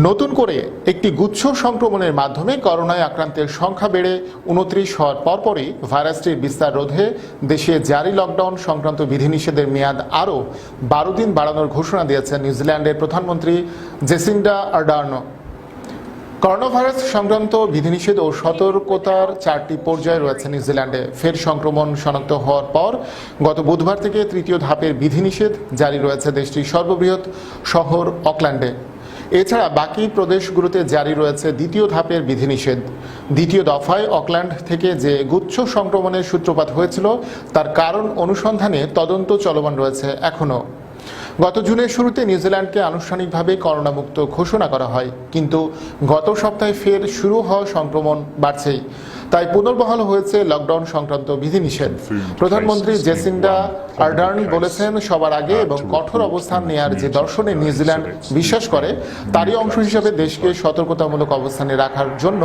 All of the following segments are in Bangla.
নতুন করে একটি গুচ্ছ সংক্রমণের মাধ্যমে করোনায় আক্রান্তের সংখ্যা বেড়ে ২৯ হওয়ার পরপরই ভাইরাসটির বিস্তার রোধে দেশে জারি লকডাউন সংক্রান্ত বিধিনিষেধের মেয়াদ আরও ১২ দিন বাড়ানোর ঘোষণা দিয়েছেন নিউজিল্যান্ডের প্রধানমন্ত্রী জেসিন্ডা আর্ডার্নো। করোনা ভাইরাস সংক্রান্ত বিধিনিষেধ ও সতর্কতার ৪টি পর্যায় রয়েছে নিউজিল্যান্ডে। ফের সংক্রমণ শনাক্ত হওয়ার পর গত বুধবার থেকে তৃতীয় ধাপের বিধিনিষেধ জারি রয়েছে দেশটির সর্ববৃহৎ শহর অকল্যান্ডে। এছাড়া বাকি প্রদেশগুলোতে জারি রয়েছে দ্বিতীয় ধাপের বিধিনিষেধ। দ্বিতীয় দফায় অকল্যান্ড থেকে যে গুচ্ছ সংক্রমণের সূত্রপাত হয়েছিল তার কারণ অনুসন্ধানে তদন্ত চলমান রয়েছে এখনও। গত জুনের শুরুতে নিউজিল্যান্ডকে আনুষ্ঠানিকভাবে করোনামুক্ত ঘোষণা করা হয়, কিন্তু গত সপ্তাহে ফের শুরু হওয়া সংক্রমণ বাড়ছেই। তাই পুনর্বহাল হয়েছে লকডাউন সংক্রান্ত বিধিনিষেধ। প্রধানমন্ত্রী জেসিন্ডা আর্ডার্ন বলেছেন, সবার আগে এবং কঠোর অবস্থান নেয়ার যে দর্শনে নিউজিল্যান্ড বিশ্বাস করে তারই অংশ হিসেবে দেশকে সতর্কতামূলক অবস্থানে রাখার জন্য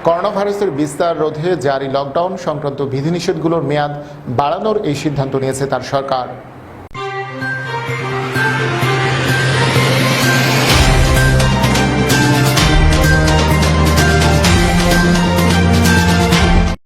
করোনা ভাইরাসের বিস্তার রোধে জারি লকডাউন সংক্রান্ত বিধিনিষেধগুলোর মেয়াদ বাড়ানোর এই সিদ্ধান্ত নিয়েছে তার সরকার।